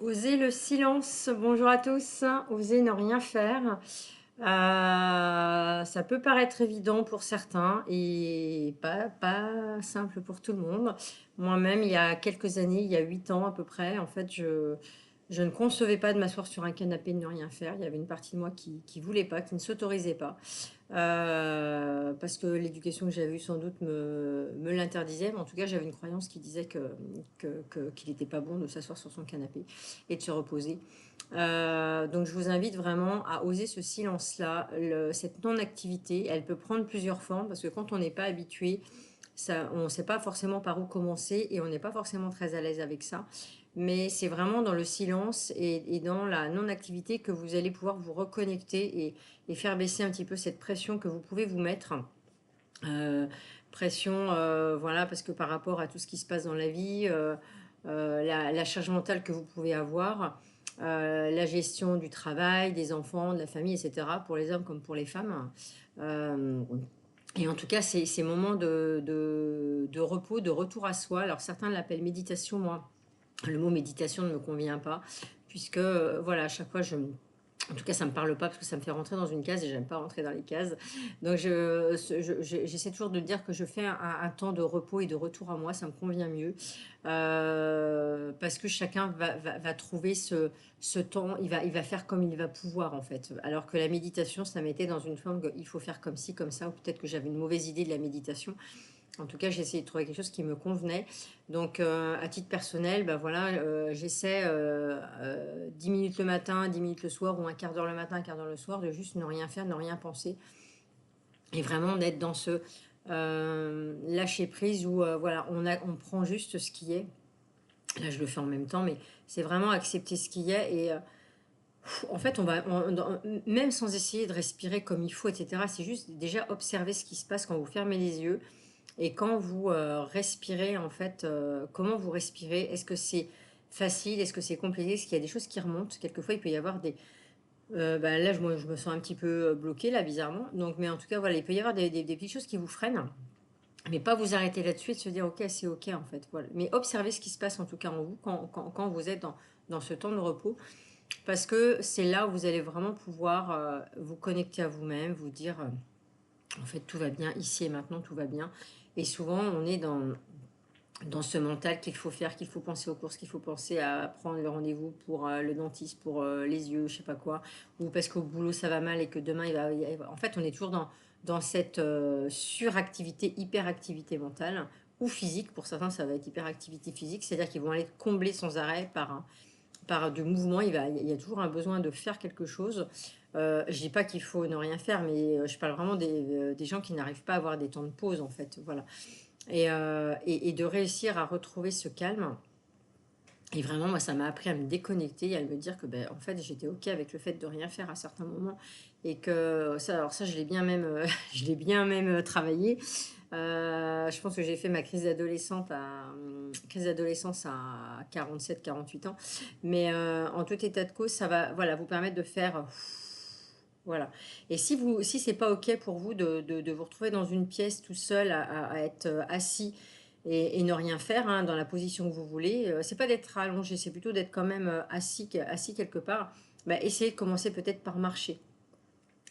Oser le silence. Bonjour à tous. Oser ne rien faire. Ça peut paraître évident pour certains et pas simple pour tout le monde. Moi-même, il y a quelques années, il y a 8 ans à peu près, en fait, je ne concevais pas de m'asseoir sur un canapé et de ne rien faire. Il y avait une partie de moi qui voulait pas, qui ne s'autorisait pas. Parce que l'éducation que j'avais eue sans doute me l'interdisait, mais en tout cas j'avais une croyance qui disait qu'il n'était pas bon de s'asseoir sur son canapé et de se reposer. Donc je vous invite vraiment à oser ce silence-là, cette non-activité. Elle peut prendre plusieurs formes parce que quand on n'est pas habitué, ça, on ne sait pas forcément par où commencer et on n'est pas forcément très à l'aise avec ça. Mais c'est vraiment dans le silence et dans la non-activité que vous allez pouvoir vous reconnecter et faire baisser un petit peu cette pression que vous pouvez vous mettre. Euh, Pression, voilà, parce que par rapport à tout ce qui se passe dans la vie, la charge mentale que vous pouvez avoir, la gestion du travail, des enfants, de la famille, etc., pour les hommes comme pour les femmes. Euh, et en tout cas, ces moments de repos, de retour à soi. Alors certains l'appellent méditation, moi, le mot méditation ne me convient pas, puisque voilà, à chaque fois, en tout cas, ça ne me parle pas parce que ça me fait rentrer dans une case et j'aime pas rentrer dans les cases. Donc, j'essaie toujours de dire que je fais un temps de repos et de retour à moi, ça me convient mieux. Parce que chacun va trouver ce temps, il va faire comme il va pouvoir en fait. Alors que la méditation, ça mettait dans une forme qu'il faut faire comme ci, comme ça, ou peut-être que j'avais une mauvaise idée de la méditation. En tout cas, j'ai essayé de trouver quelque chose qui me convenait. Donc, à titre personnel, bah voilà, j'essaie 10 minutes le matin, 10 minutes le soir, ou un quart d'heure le matin, un quart d'heure le soir, de juste ne rien faire, ne rien penser. Et vraiment d'être dans ce lâcher prise où voilà, on prend juste ce qui est. Là, je le fais en même temps, mais c'est vraiment accepter ce qui est. Et en fait, même sans essayer de respirer comme il faut, etc., c'est juste déjà observer ce qui se passe quand vous fermez les yeux et quand vous respirez, en fait, comment vous respirez? Est-ce que c'est facile? Est-ce que c'est compliqué? Est-ce qu'il y a des choses qui remontent? Quelquefois, il peut y avoir des... bah, là, je me sens un petit peu bloquée, là, bizarrement. Donc, mais en tout cas, voilà, il peut y avoir des petites choses qui vous freinent. Mais pas vous arrêter là-dessus et de se dire, ok, c'est ok, en fait. Voilà. Mais observez ce qui se passe, en tout cas, en vous, quand vous êtes dans ce temps de repos. Parce que c'est là où vous allez vraiment pouvoir vous connecter à vous-même, vous dire, en fait, tout va bien, ici et maintenant, tout va bien. Et souvent, on est dans ce mental qu'il faut faire, qu'il faut penser aux courses, qu'il faut penser à prendre le rendez-vous pour le dentiste, pour les yeux, je sais pas quoi, ou parce qu'au boulot ça va mal et que demain En fait, on est toujours dans cette suractivité, hyperactivité mentale ou physique. Pour certains, ça va être hyperactivité physique, c'est-à-dire qu'ils vont aller combler sans arrêt par du mouvement. Il y a toujours un besoin de faire quelque chose. Je dis pas qu'il faut ne rien faire, mais je parle vraiment des gens qui n'arrivent pas à avoir des temps de pause, en fait. Voilà. Et de réussir à retrouver ce calme. Et vraiment, moi, ça m'a appris à me déconnecter et à me dire que, ben, en fait, j'étais OK avec le fait de rien faire à certains moments. Et que ça, alors ça, je l'ai bien même, je l'ai bien même travaillé. Je pense que j'ai fait ma crise d'adolescence à 47-48 ans. Mais en tout état de cause, ça va, voilà, vous permettre de faire, voilà. Et si c'est pas ok pour vous de vous retrouver dans une pièce tout seul à être assis et ne rien faire hein, dans la position que vous voulez, c'est pas d'être allongé, c'est plutôt d'être quand même assis quelque part. Bah, essayez de commencer peut-être par marcher.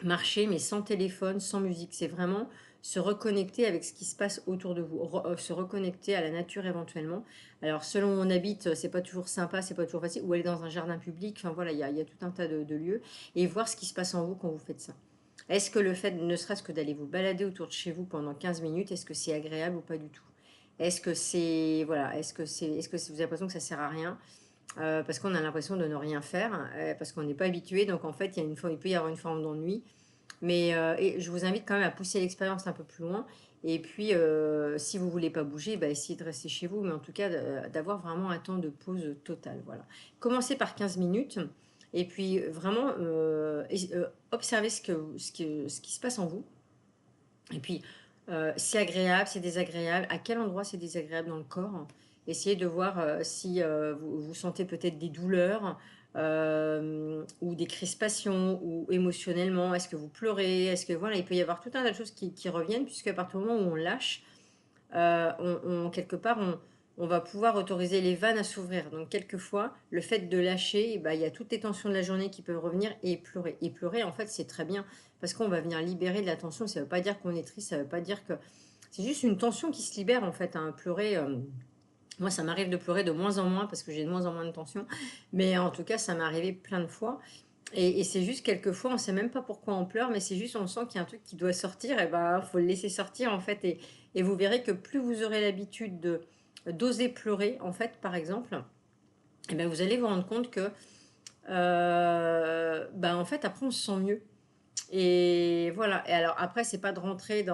Marcher, mais sans téléphone, sans musique. C'est vraiment se reconnecter avec ce qui se passe autour de vous, se reconnecter à la nature éventuellement. Alors, selon où on habite, c'est pas toujours sympa, c'est pas toujours facile, ou aller dans un jardin public, enfin voilà, il y a tout un tas de lieux, et voir ce qui se passe en vous quand vous faites ça. Est-ce que le fait, ne serait-ce que d'aller vous balader autour de chez vous pendant 15 minutes, est-ce que c'est agréable ou pas du tout? Est-ce que c'est, voilà, est-ce que vous avez l'impression que ça sert à rien? Parce qu'on a l'impression de ne rien faire, parce qu'on n'est pas habitué, donc en fait, il peut y avoir une forme d'ennui. Mais et je vous invite quand même à pousser l'expérience un peu plus loin. Et puis, si vous voulez pas bouger, bah, essayez de rester chez vous, mais en tout cas, d'avoir vraiment un temps de pause totale. Voilà. Commencez par 15 minutes. Et puis, vraiment, observez ce qui se passe en vous. Et puis, c'est agréable, c'est désagréable. À quel endroit c'est désagréable dans le corps? Essayez de voir si vous sentez peut-être des douleurs ou des crispations ou émotionnellement. Est-ce que vous pleurez? Est-ce que voilà, il peut y avoir tout un tas de choses qui reviennent puisque à partir du moment où on lâche, quelque part, on va pouvoir autoriser les vannes à s'ouvrir. Donc, quelquefois, le fait de lâcher, eh ben, il y a toutes les tensions de la journée qui peuvent revenir et pleurer. Et pleurer, en fait, c'est très bien parce qu'on va venir libérer de la tension. Ça ne veut pas dire qu'on est triste, ça ne veut pas dire que... C'est juste une tension qui se libère, en fait, hein. Pleurer, moi, ça m'arrive de pleurer de moins en moins parce que j'ai de moins en moins de tension. Mais en tout cas, ça m'est arrivé plein de fois. Et c'est juste quelquefois, on ne sait même pas pourquoi on pleure, mais c'est juste on sent qu'il y a un truc qui doit sortir, et ben faut le laisser sortir en fait. Et vous verrez que plus vous aurez l'habitude de d'oser pleurer, en fait, par exemple, et ben vous allez vous rendre compte que ben en fait après on se sent mieux. Et voilà. Et alors après, c'est pas de rentrer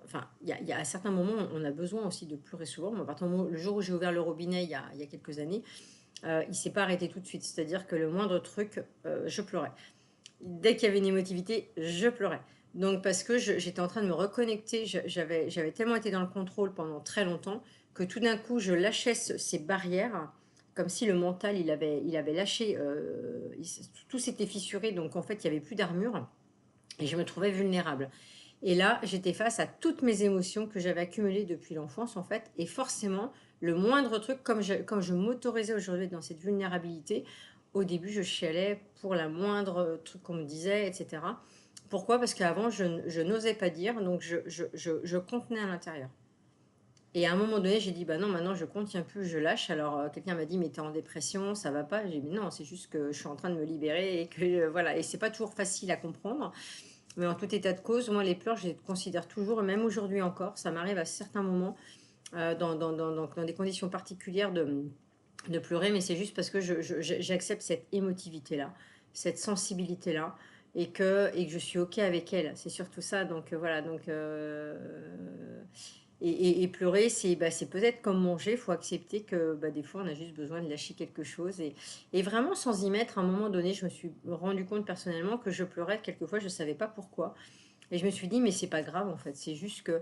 enfin, il y a à certains moments, on a besoin aussi de pleurer souvent. Moi, à partir du moment, le jour où j'ai ouvert le robinet il y a quelques années, il s'est pas arrêté tout de suite. C'est-à-dire que le moindre truc, je pleurais. Dès qu'il y avait une émotivité, je pleurais. Donc parce que j'étais en train de me reconnecter, j'avais tellement été dans le contrôle pendant très longtemps que tout d'un coup, je lâchais ces barrières, comme si le mental, il avait lâché, tout s'était fissuré, donc en fait, il n'y avait plus d'armure, et je me trouvais vulnérable. Et là, j'étais face à toutes mes émotions que j'avais accumulées depuis l'enfance, en fait. Et forcément, le moindre truc, comme je m'autorisais aujourd'hui dans cette vulnérabilité, au début, je chialais pour la moindre truc qu'on me disait, etc. Pourquoi? Parce qu'avant, je n'osais pas dire, donc je contenais à l'intérieur. Et à un moment donné, j'ai dit, bah non, maintenant je contiens plus, je lâche. Alors quelqu'un m'a dit, mais t'es en dépression, ça va pas. J'ai dit, mais non, c'est juste que je suis en train de me libérer et que voilà. Et c'est pas toujours facile à comprendre. Mais en tout état de cause, moi, les pleurs, je les considère toujours, et même aujourd'hui encore, ça m'arrive à certains moments, dans des conditions particulières, de pleurer, mais c'est juste parce que j'accepte cette émotivité-là, cette sensibilité-là, et que je suis OK avec elle. C'est surtout ça. Donc voilà. Donc, et pleurer, c'est peut-être comme manger. Il faut accepter que bah, des fois, on a juste besoin de lâcher quelque chose. Et vraiment, sans y mettre, à un moment donné, je me suis rendu compte personnellement que je pleurais. Quelquefois, je ne savais pas pourquoi. Et je me suis dit, mais c'est pas grave en fait. C'est juste que,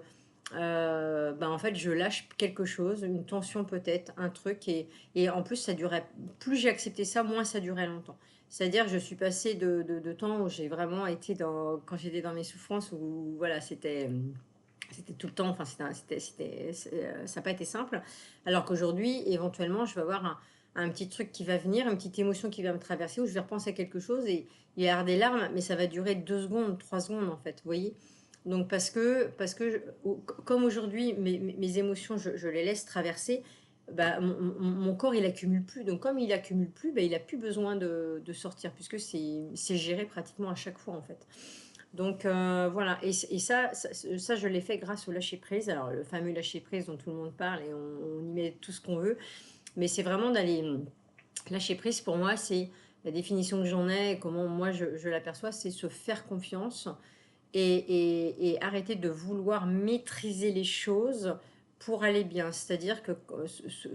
bah, en fait, je lâche quelque chose, une tension peut-être, un truc. Et en plus, ça durait. Plus j'ai accepté ça, moins ça durait longtemps. C'est-à-dire, je suis passée de temps où j'ai vraiment été dans. Quand j'étais dans mes souffrances, où voilà, c'était tout le temps, enfin, ça n'a pas été simple. Alors qu'aujourd'hui, éventuellement, je vais avoir un petit truc qui va venir, une petite émotion qui va me traverser, où je vais repenser à quelque chose et il y avoir des larmes, mais ça va durer 2 secondes, 3 secondes en fait, vous voyez. Donc comme aujourd'hui, mes émotions, je les laisse traverser, bah, mon corps, il accumule plus. Donc comme il accumule plus, bah, il a plus besoin de sortir, puisque c'est géré pratiquement à chaque fois en fait. Donc voilà, et ça, je l'ai fait grâce au lâcher-prise. Alors le fameux lâcher-prise dont tout le monde parle et on y met tout ce qu'on veut, mais c'est vraiment d'aller lâcher-prise pour moi, c'est la définition que j'en ai et comment moi je l'aperçois, c'est se faire confiance et arrêter de vouloir maîtriser les choses pour aller bien. C'est-à-dire que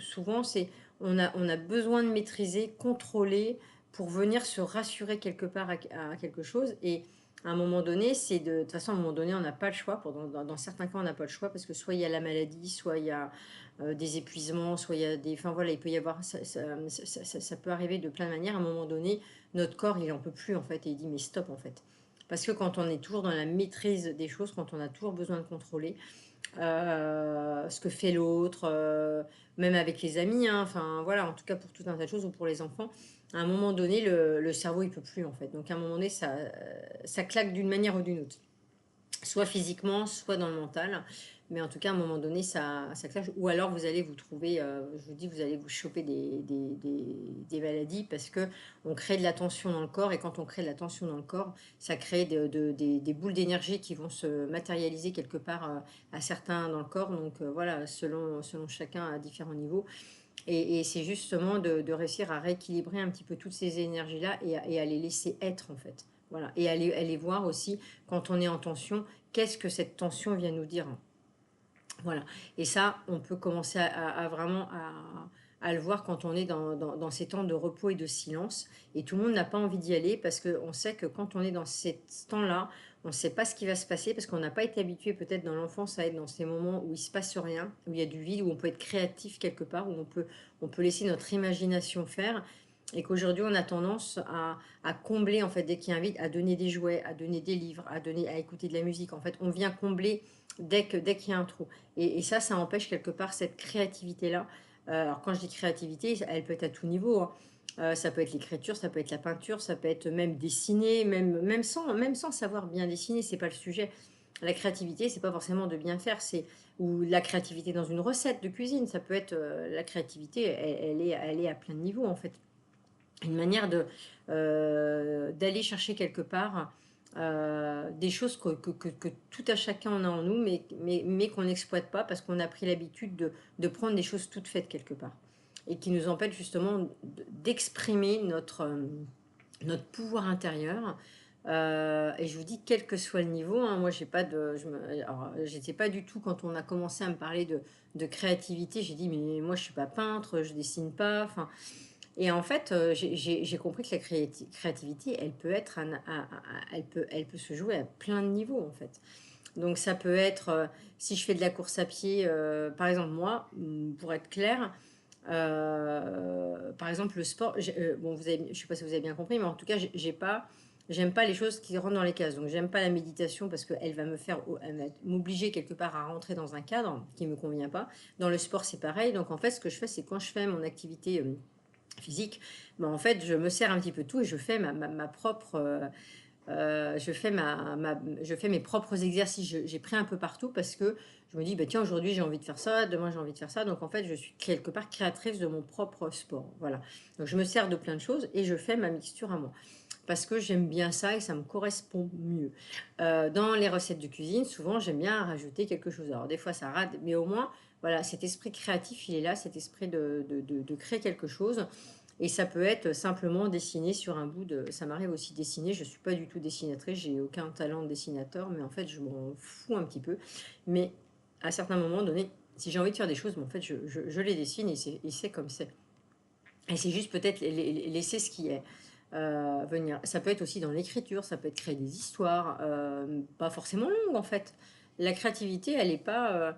souvent, on a besoin de maîtriser, contrôler pour venir se rassurer quelque part à quelque chose. Et à un moment donné, de toute façon, à un moment donné, on n'a pas le choix. Dans certains cas, on n'a pas le choix parce que soit il y a la maladie, soit il y a des épuisements, soit il y a des... Enfin voilà, il peut y avoir... Ça peut arriver de plein de manières. À un moment donné, notre corps, il en peut plus en fait et il dit mais stop en fait. Parce que quand on est toujours dans la maîtrise des choses, quand on a toujours besoin de contrôler ce que fait l'autre, même avec les amis, hein, enfin voilà, en tout cas pour tout un tas de choses ou pour les enfants, à un moment donné, le cerveau il peut plus en fait. Donc à un moment donné, ça claque d'une manière ou d'une autre, soit physiquement, soit dans le mental. Mais en tout cas, à un moment donné, ça clash. Ou alors, vous allez vous trouver, je vous dis, vous allez vous choper des maladies parce que on crée de la tension dans le corps. Et quand on crée de la tension dans le corps, ça crée des boules d'énergie qui vont se matérialiser quelque part à certains dans le corps. Donc voilà, selon chacun à différents niveaux. Et c'est justement de réussir à rééquilibrer un petit peu toutes ces énergies-là et à les laisser être, en fait. Voilà. Et à les voir aussi, quand on est en tension, qu'est-ce que cette tension vient nous dire. Voilà. Et ça, on peut commencer à vraiment à le voir quand on est dans ces temps de repos et de silence. Et tout le monde n'a pas envie d'y aller parce qu'on sait que quand on est dans ces temps-là, on ne sait pas ce qui va se passer parce qu'on n'a pas été habitué peut-être dans l'enfance à être dans ces moments où il ne se passe rien, où il y a du vide, où on peut être créatif quelque part, où on peut laisser notre imagination faire. Et qu'aujourd'hui, on a tendance à combler, en fait, dès qu'il y a un vide, à donner des jouets, à donner des livres, à écouter de la musique. En fait, on vient combler dès qu'il y a un trou. Et ça empêche quelque part cette créativité-là. Alors, quand je dis créativité, elle peut être à tout niveau, hein. Ça peut être l'écriture, ça peut être la peinture, ça peut être même dessiner, même sans savoir bien dessiner, c'est pas le sujet. La créativité, c'est pas forcément de bien faire, c'est ou la créativité dans une recette de cuisine, ça peut être la créativité, elle est à plein de niveaux en fait, une manière d'aller chercher quelque part des choses que tout à chacun on a en nous, mais qu'on n'exploite pas parce qu'on a pris l'habitude de prendre des choses toutes faites quelque part. Et qui nous empêchent justement d'exprimer notre pouvoir intérieur. Et je vous dis, quel que soit le niveau, hein, moi, j'ai pas de, alors, j'étais pas du tout, quand on a commencé à me parler de créativité, j'ai dit, mais moi, je suis pas peintre, je dessine pas. Enfin, et en fait, j'ai compris que la créativité, elle peut être elle peut se jouer à plein de niveaux, en fait. Donc ça peut être, si je fais de la course à pied, par exemple moi, pour être clair, par exemple le sport, bon vous avez, je sais pas si vous avez bien compris, mais en tout cas j'aime pas les choses qui rentrent dans les cases. Donc j'aime pas la méditation parce qu'elle va elle va m'obliger quelque part à rentrer dans un cadre qui me convient pas. Dans le sport c'est pareil. Donc en fait ce que je fais c'est quand je fais mon activité physique, ben, en fait je me sers un petit peu tout et je fais ma propre je fais mes propres exercices. J'ai pris un peu partout parce que je me dis, bah, tiens, aujourd'hui j'ai envie de faire ça, demain j'ai envie de faire ça. Donc en fait, je suis quelque part créatrice de mon propre sport. Voilà. Donc je me sers de plein de choses et je fais ma mixture à moi. Parce que j'aime bien ça et ça me correspond mieux. Dans les recettes de cuisine, souvent j'aime bien rajouter quelque chose. Alors des fois ça rate, mais au moins, voilà, cet esprit créatif, il est là, cet esprit de créer quelque chose. Et ça peut être simplement dessiner sur un bout de... Ça m'arrive aussi de dessiner, je ne suis pas du tout dessinatrice, j'ai aucun talent de dessinateur, mais en fait je m'en fous un petit peu. Mais à certains moments donnés, si j'ai envie de faire des choses, mais en fait je les dessine et c'est comme c'est. Et c'est juste peut-être laisser ce qui est venir. Ça peut être aussi dans l'écriture, ça peut être créer des histoires, pas forcément longues en fait. La créativité, elle n'est pas...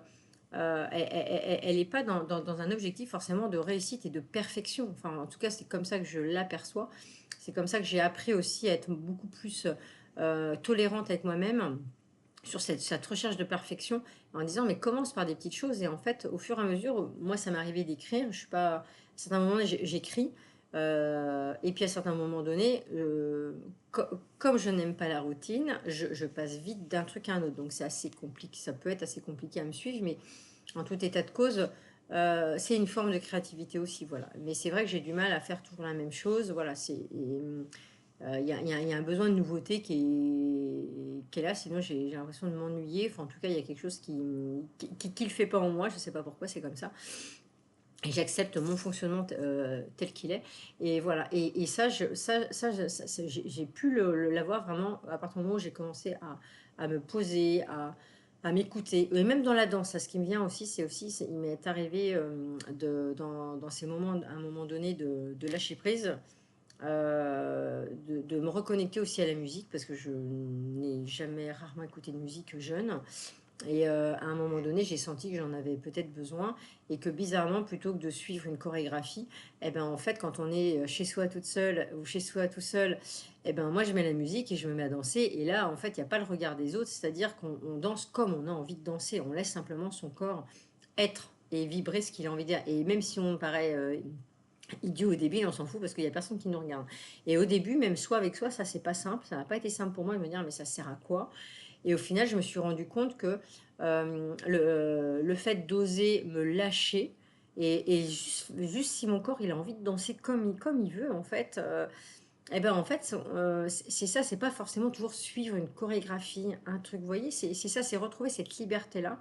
elle n'est pas dans un objectif forcément de réussite et de perfection. Enfin, en tout cas, c'est comme ça que je l'aperçois. C'est comme ça que j'ai appris aussi à être beaucoup plus tolérante avec moi-même sur cette recherche de perfection en disant mais commence par des petites choses et en fait au fur et à mesure moi ça m'est arrivé d'écrire, je suis pas à certains moments j'écris et puis à certains moments donnés comme je n'aime pas la routine je passe vite d'un truc à un autre donc c'est assez compliqué, ça peut être assez compliqué à me suivre mais en tout état de cause, c'est une forme de créativité aussi, voilà. Mais c'est vrai que j'ai du mal à faire toujours la même chose, voilà. Il y a un besoin de nouveauté qui est là, sinon j'ai l'impression de m'ennuyer. Enfin, en tout cas, il y a quelque chose qui le fait pas en moi, je sais pas pourquoi, c'est comme ça. Et j'accepte mon fonctionnement tel qu'il est. Et voilà. Et ça, j'ai pu l'avoir vraiment à partir du moment où j'ai commencé à me poser, à m'écouter. Et même dans la danse, ça, ce qui me vient aussi, il m'est arrivé dans ces moments, à un moment donné, de lâcher prise, de me reconnecter aussi à la musique, parce que je n'ai jamais rarement écouté de musique jeune. Et à un moment donné, j'ai senti que j'en avais peut-être besoin et que bizarrement, plutôt que de suivre une chorégraphie, eh ben, en fait, quand on est chez soi toute seule ou chez soi tout seul, eh ben, moi, je mets la musique et je me mets à danser. Et là, en fait, il n'y a pas le regard des autres, c'est-à-dire qu'on danse comme on a envie de danser. On laisse simplement son corps être et vibrer ce qu'il a envie de dire. Et même si on paraît idiot au début, on s'en fout parce qu'il n'y a personne qui nous regarde. Et au début, même soi avec soi, ça, c'est pas simple. Ça n'a pas été simple pour moi de me dire, mais ça sert à quoi? Et au final, je me suis rendu compte que le fait d'oser me lâcher, et juste si mon corps il a envie de danser comme il veut, en fait, et ben en fait, c'est ça, c'est pas forcément toujours suivre une chorégraphie, un truc, vous voyez, c'est ça, c'est retrouver cette liberté-là.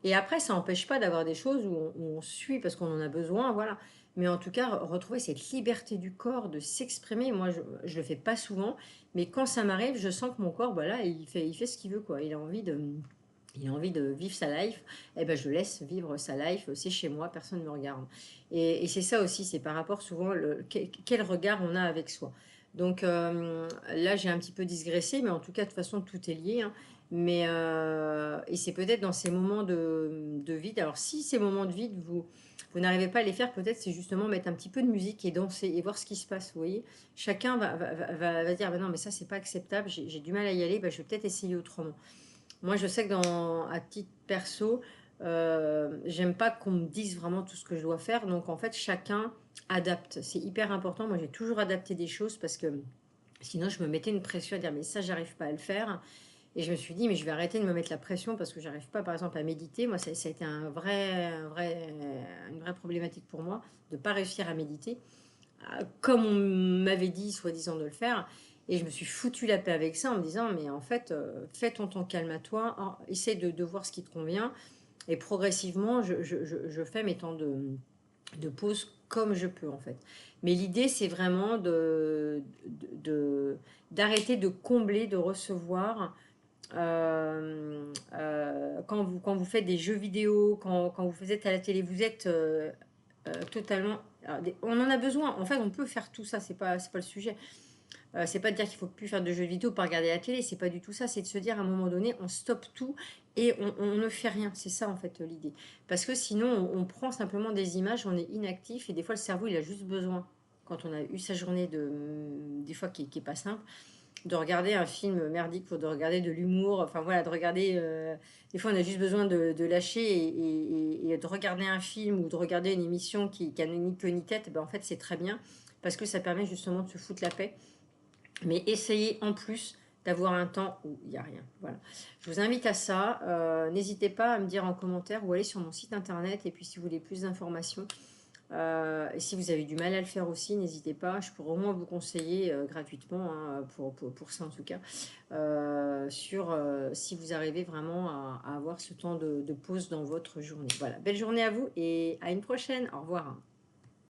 Et après, ça n'empêche pas d'avoir des choses où on suit parce qu'on en a besoin, voilà. Mais en tout cas, retrouver cette liberté du corps de s'exprimer. Moi, je le fais pas souvent, mais quand ça m'arrive, je sens que mon corps, bah là, il fait ce qu'il veut, quoi. Il a envie de vivre sa life. Eh ben, je le laisse vivre sa life. C'est chez moi, personne ne me regarde. Et c'est ça aussi, c'est par rapport souvent quel regard on a avec soi. Donc là, j'ai un petit peu digressé, mais en tout cas, de toute façon, tout est lié, hein. Mais et c'est peut-être dans ces moments de vide. Alors si ces moments de vide vous n'arrivez pas à les faire, peut-être c'est justement mettre un petit peu de musique et danser et voir ce qui se passe, vous voyez? Chacun va dire: «Bah, non, mais ça, c'est pas acceptable, j'ai du mal à y aller, bah, je vais peut-être essayer autrement». Moi, je sais que à titre perso, j'aime pas qu'on me dise vraiment tout ce que je dois faire, donc en fait, chacun adapte. C'est hyper important. Moi, j'ai toujours adapté des choses parce que sinon, je me mettais une pression à dire: «Mais ça, j'arrive pas à le faire». Et je me suis dit: «Mais je vais arrêter de me mettre la pression parce que j'arrive pas, par exemple, à méditer». Moi, ça a été une vraie problématique pour moi de pas réussir à méditer, comme on m'avait dit, soi-disant, de le faire. Et je me suis foutu la paix avec ça en me disant: «Mais en fait, fais ton temps calme à toi, essaie de voir ce qui te convient». Et progressivement, je fais mes temps de pause comme je peux, en fait. Mais l'idée, c'est vraiment d'arrêter de combler, de recevoir. Quand vous faites des jeux vidéo, quand vous êtes à la télé, vous êtes totalement. Alors, on en a besoin. En fait, on peut faire tout ça. C'est pas le sujet. C'est pas de dire qu'il faut plus faire de jeux vidéo, pas regarder la télé. C'est pas du tout ça. C'est de se dire à un moment donné, on stoppe tout et on ne fait rien. C'est ça en fait l'idée. Parce que sinon, on prend simplement des images, on est inactif et des fois le cerveau il a juste besoin, quand on a eu sa journée des fois qui est pas simple, de regarder un film merdique ou de regarder de l'humour, enfin voilà, de regarder. Des fois, on a juste besoin de lâcher et de regarder un film ou de regarder une émission qui a ni queue ni tête. Ben, en fait, c'est très bien parce que ça permet justement de se foutre la paix. Mais essayez en plus d'avoir un temps où il n'y a rien. Voilà. Je vous invite à ça. N'hésitez pas à me dire en commentaire ou aller sur mon site internet. Et puis, si vous voulez plus d'informations, et si vous avez du mal à le faire aussi, n'hésitez pas. Je pourrais au moins vous conseiller gratuitement, hein, pour ça en tout cas, sur si vous arrivez vraiment à avoir ce temps de pause dans votre journée. Voilà, belle journée à vous et à une prochaine. Au revoir.